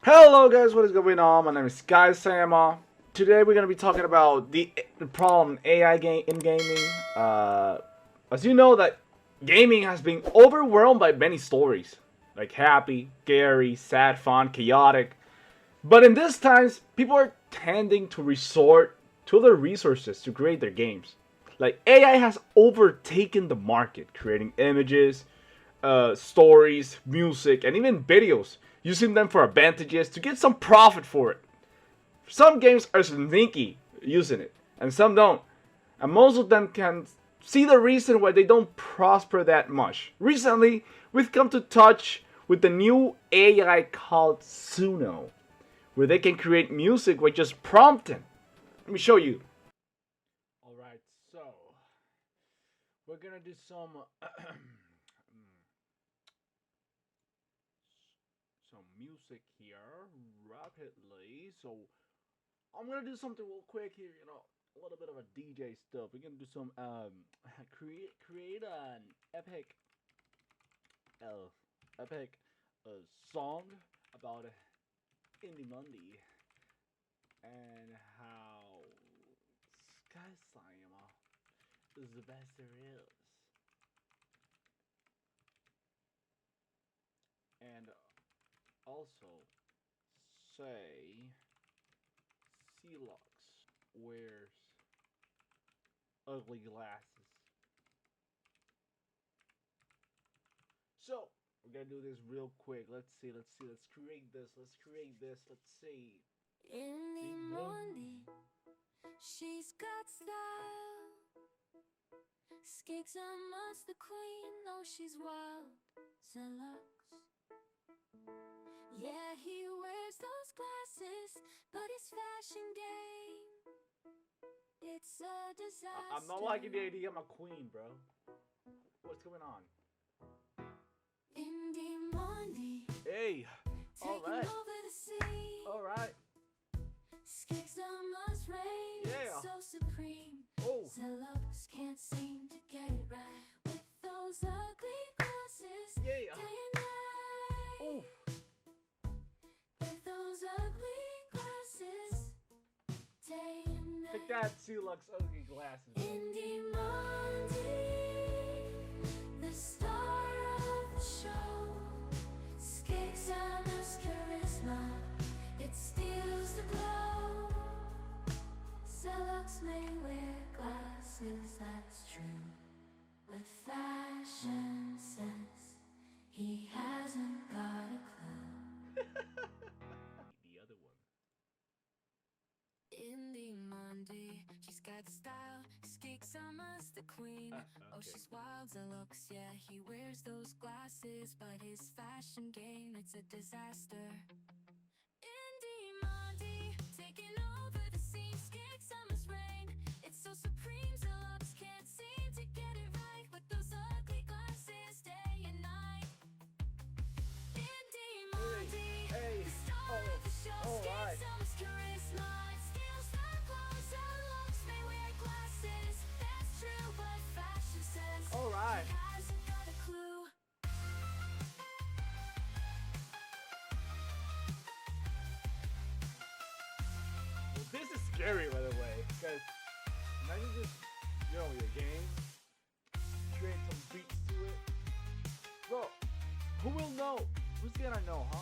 Hello guys, what is going on? My name is Sky Sama. Today we're gonna be talking about the problem AI in gaming. As you know that gaming has been overwhelmed by many stories, like happy, scary, sad, fun, chaotic. But in these times, people are tending to resort to other resources to create their games. Like AI has overtaken the market, creating images, stories, music, and even videos, using them for advantages to get some profit for it. Some games are sneaky using it, and some don't. And most of them can see the reason why they don't prosper that much. Recently, we've come to touch with the new AI called Suno, where they can create music with just prompting. Let me show you. Alright, so we're gonna do some music here rapidly. So I'm gonna do something real quick here. A little bit of a DJ stuff. We're gonna do some create an uh epic song about Indie Monday and how Sky Cinema is the best there is. And also say Celux wears ugly glasses. So we're gonna do this real quick. Let's create this. Let's see. Indie Monday, she's got style. Skicks amongst the queen, though she's wild. Celux. Yeah, he wears those glasses, but his fashion game, it's a disaster. I'm not liking the idea. I'm a queen, bro. What's going on? Indie Monday, Hey. All taking right. over the sea. All right. Skicks must reign, Yeah. so supreme. Oh. Celux can't seem to get it right with those ugly glasses. Yeah. Day and night. Oh. With those ugly glasses. Day and night. Take that, Celux ugly glasses. Indie Monday, the star of the show. Skicks on his charisma, it steals the glow. Celux may wear glasses, that's true. With fashion sense, he hasn't got a clue. The other one. Indie Monday, she's got style. Skicks almost the queen. Okay. Oh, she's wild and looks, yeah. He wears those glasses, but his fashion game, it's a disaster. Indie Monday, taking over the scene. Skicks almost reign. It's so supreme, Celux can't seem to get it right with those ugly glasses, day and night. Indie Monday, Hey. the star of the show. All right. Skicks almost charisma. It steals the clothes. Celux may wear glasses. That's true, but fashion says All right. he hasn't got a clue. Well, this is scary, by the way, because imagine just, your game, create some beats to it. Bro, who will know? Who's gonna know, huh?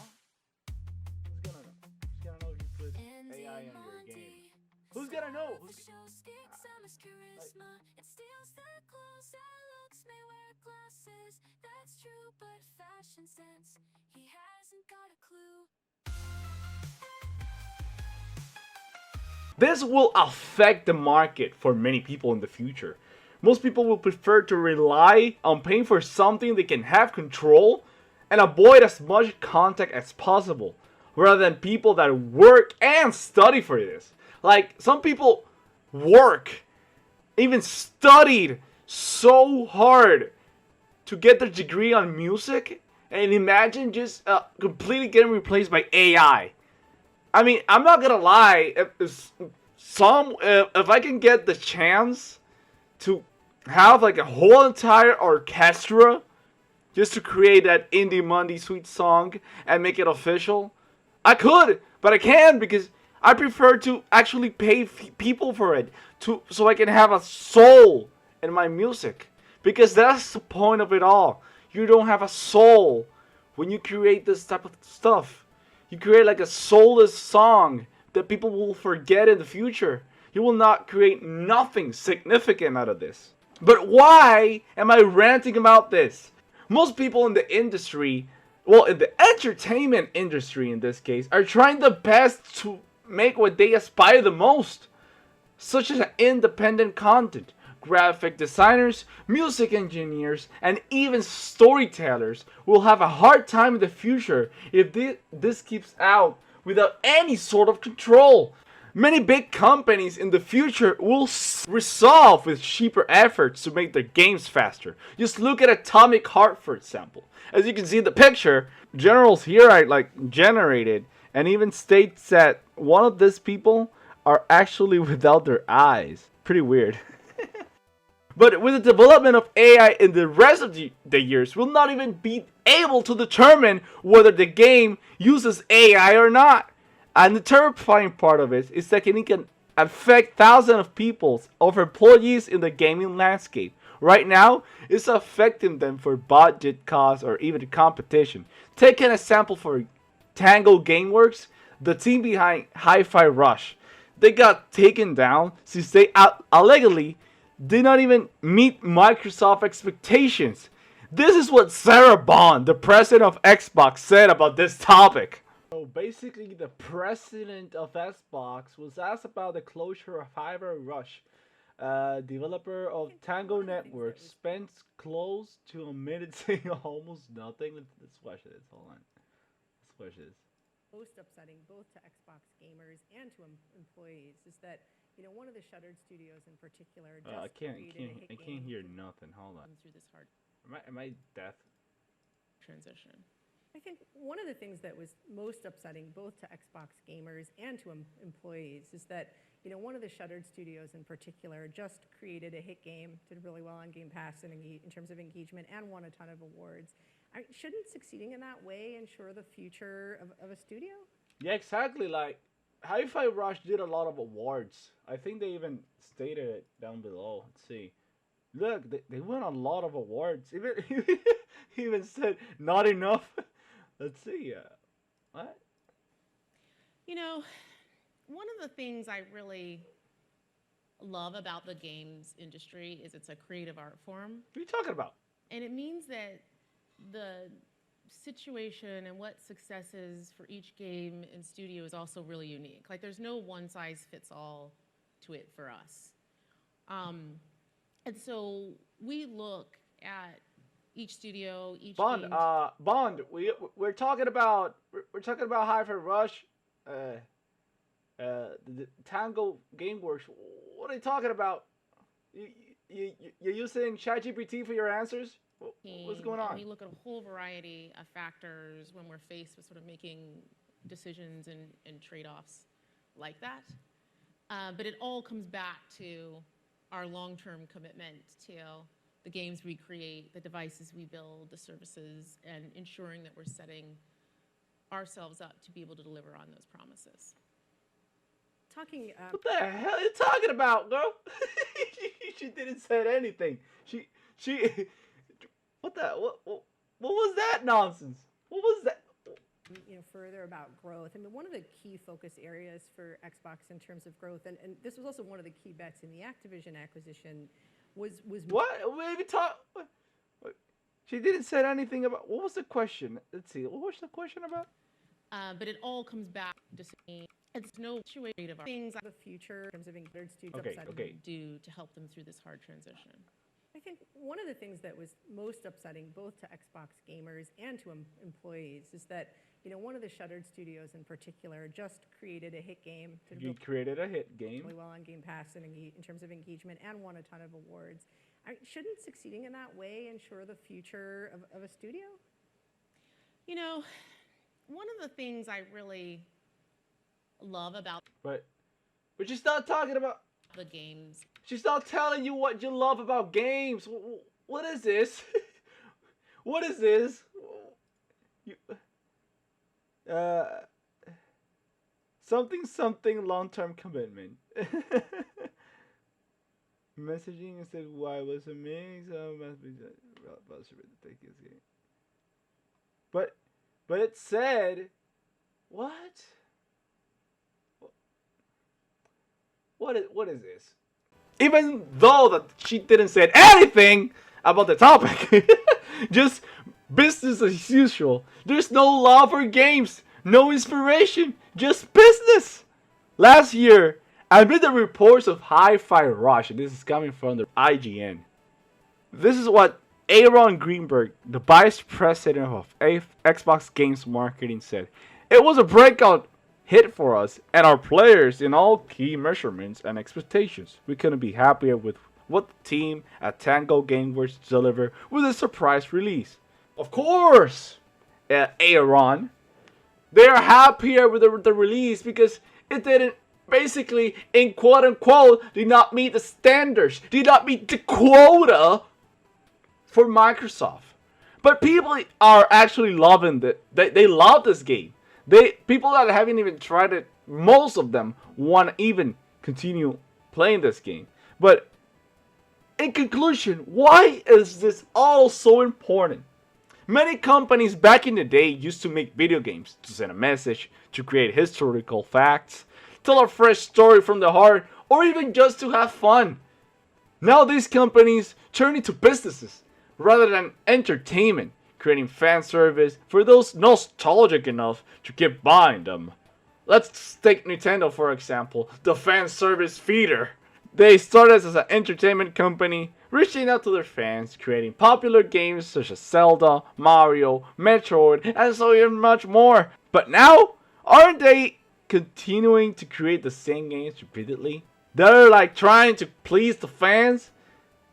Who's gonna know? Who's gonna know if you put AI in your game? Who's gonna know? The show Skicks on his charisma. It steals the clothes. Celux may wear glasses. That's true, but fashion sense, he hasn't got a clue. This will affect the market for many people in the future. Most people will prefer to rely on paying for something they can have control and avoid as much contact as possible, rather than people that work and study for this. Like, some people work, even studied so hard to get their degree on music, and imagine just completely getting replaced by AI. I mean, I'm not gonna lie. If I can get the chance to have like a whole entire orchestra just to create that Indie Monday sweet song and make it official, I could, but I can't because I prefer to actually pay people for it so I can have a soul in my music. Because that's the point of it all. You don't have a soul when you create this type of stuff. You create like a soulless song that people will forget in the future. You will not create nothing significant out of this. But why am I ranting about this? Most people in the industry, well, in the entertainment industry in this case, are trying the best to make what they aspire the most, such as independent content. Graphic designers, music engineers, and even storytellers will have a hard time in the future if this keeps out without any sort of control. Many big companies in the future will resolve with cheaper efforts to make their games faster. Just look at Atomic Heart, for example. As you can see in the picture, generals here are like generated, and even states that one of these people are actually without their eyes. Pretty weird. But with the development of AI in the rest of the years, we'll not even be able to determine whether the game uses AI or not. And the terrifying part of it is that it can affect thousands of people, of employees in the gaming landscape. Right now, it's affecting them for budget costs or even competition. Take an example for Tango Gameworks, the team behind Hi-Fi Rush. They got taken down since they allegedly did not even meet Microsoft expectations. This is what Sarah Bond, the president of Xbox, said about this topic. So basically, the president of Xbox was asked about the closure of Hi-Fi Rush. Developer of Tango Networks spent close to a minute saying almost nothing. Let's watch this. Hold on. Let's watch this. Most upsetting both to Xbox gamers and to employees is that one of the shuttered studios in particular just I can't hear nothing. Hold on. Through this hard Am I deaf? transition. I think one of the things that was most upsetting both to Xbox gamers and to employees is that one of the shuttered studios in particular just created a hit game, did really well on Game Pass in terms of engagement, and won a ton of awards. Shouldn't succeeding in that way ensure the future of a studio? Yeah, exactly. Like, Hi-Fi Rush did a lot of awards. I think they even stated it down below. Let's see. Look, they won a lot of awards. Even said not enough. Let's see. What? One of the things I really love about the games industry is it's a creative art form. What are you talking about? And it means that the situation and what success is for each game and studio is also really unique. Like, there's no one size fits all to it for us. And so we look at each studio, each Bond, game. Bond, we're talking about Hi-Fi Rush, the Tango Gameworks. What are you talking about? You're using ChatGPT for your answers? What's going on? And we look at a whole variety of factors when we're faced with sort of making decisions and trade-offs like that. But it all comes back to our long-term commitment to the games we create, the devices we build, the services, and ensuring that we're setting ourselves up to be able to deliver on those promises. What the hell are you talking about, girl? She didn't say anything. She what was that nonsense? What was that? Further about growth. I mean, one of the key focus areas for Xbox in terms of growth, and this was also one of the key bets in the Activision acquisition, was what? Maybe talk. What? She didn't say anything about. What was the question? Let's see. What was the question about? But it all comes back to saying it's no situation of things the future in terms of engaged students do to help them through this hard transition. I think one of the things that was most upsetting both to Xbox gamers and to employees is that one of the shuttered studios in particular just created a hit game. Created a hit game. Really well on Game Pass in terms of engagement, and won a ton of awards. Shouldn't succeeding in that way ensure the future of a studio? One of the things I really love about But she's not talking about the games. She's not telling you what you love about games. What is this? What is this? something long-term commitment. Messaging instead why was a mix must be take his game. But it said what? What is this? Even though that she didn't say anything about the topic, just business as usual. There's no love for games, no inspiration, just business. Last year, amid the reports of Hi-Fi Rush, and this is coming from the IGN, this is what Aaron Greenberg, the vice president of Xbox Games Marketing, said. It was a breakout hit for us and our players in all key measurements and expectations. We couldn't be happier with what the team at Tango Gameworks delivered with a surprise release. Of course, Aaron, they are happier with the release because it didn't basically, in quote unquote, did not meet the standards, did not meet the quota for Microsoft. But people are actually loving it. They love this game. People that haven't even tried it, most of them want to even continue playing this game. But in conclusion, why is this all so important? Many companies back in the day used to make video games to send a message, to create historical facts, tell a fresh story from the heart, or even just to have fun. Now these companies turn into businesses rather than entertainment, creating fan service for those nostalgic enough to keep buying them. Let's take Nintendo for example, the fan service feeder. They started as an entertainment company, reaching out to their fans, creating popular games such as Zelda, Mario, Metroid, and so much more. But now, aren't they continuing to create the same games repeatedly? They're like trying to please the fans,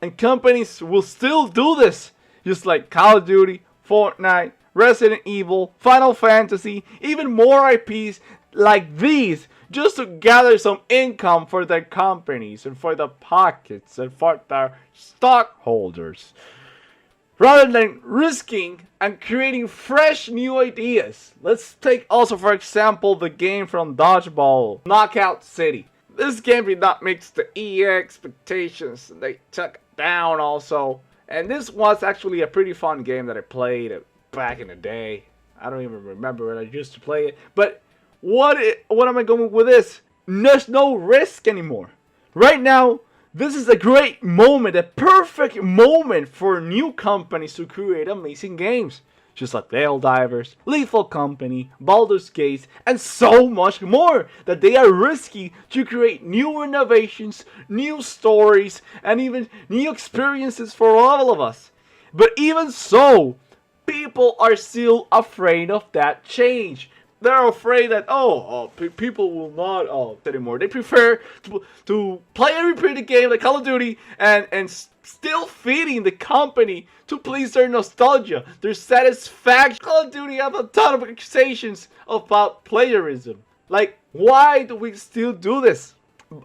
and companies will still do this, just like Call of Duty, Fortnite, Resident Evil, Final Fantasy, even more IPs like these, just to gather some income for their companies and for the pockets and for their stockholders, rather than risking and creating fresh new ideas. Let's take also for example the game from Dodgeball, Knockout City. This game did not meet the EA expectations. They took it down also. And this was actually a pretty fun game that I played back in the day. I don't even remember when I used to play it. But what am I going with this? There's no risk anymore. Right now, this is a great moment, a perfect moment for new companies to create amazing games. Just like Helldivers, Lethal Company, Baldur's Gate, and so much more, that they are risky to create new innovations, new stories, and even new experiences for all of us. But even so, people are still afraid of that change. They're afraid that people will not anymore. They prefer to play a repeated game like Call of Duty and still feeding the company to please their nostalgia, their satisfaction. Call of Duty have a ton of accusations about plagiarism. Like, why do we still do this?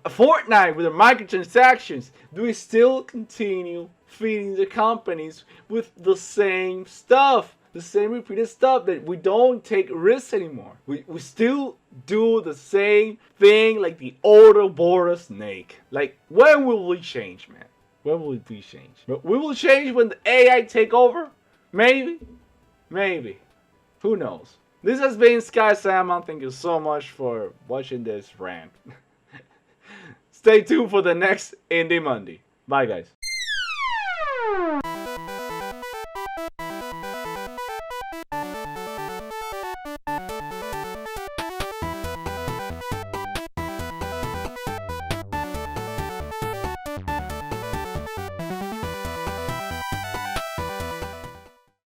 Fortnite with the microtransactions, do we still continue feeding the companies with the same stuff? The same repeated stuff, that we don't take risks anymore. We still do the same thing like the Ouroboros snake. Like, when will we change, man? When will we change? But we will change when the AI take over? Maybe? Maybe. Who knows? This has been Sky Salmon. Thank you so much for watching this rant. Stay tuned for the next Indie Monday. Bye, guys.